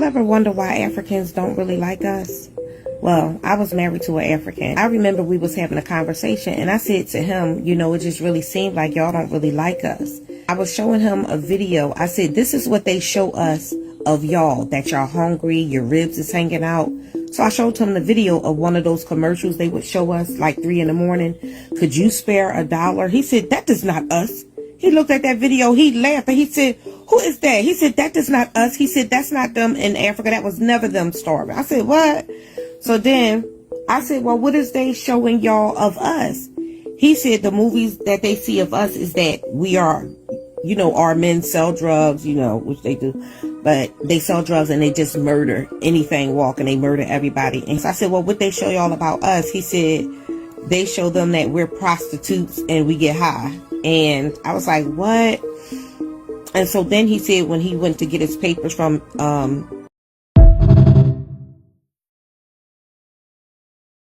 Ever wonder why Africans don't really like us? Well, I was married to an African. I remember we was having a conversation and I said to him, you know, it just really seemed like y'all don't really like us. I was showing him a video. I said, this is what they show us of y'all, that y'all hungry, your ribs is hanging out. So I showed him the video of one of those commercials they would show us like 3 in the morning. Could you spare $1? He said, that is not us. He looked at that video, he laughed, and he said, who is that? He said, that is not us. He said, that's not them in Africa. That was never them starving. I said, what? So then I said, well, what is they showing y'all of us? He said the movies that they see of us is that we are, you know, our men sell drugs, you know, which they do. But they sell drugs and they just murder anything walking. They murder everybody. And so I said, well, what they show y'all about us? He said, they show them that we're prostitutes and we get high. And I was like, what? And so then he said when he went to get his papers from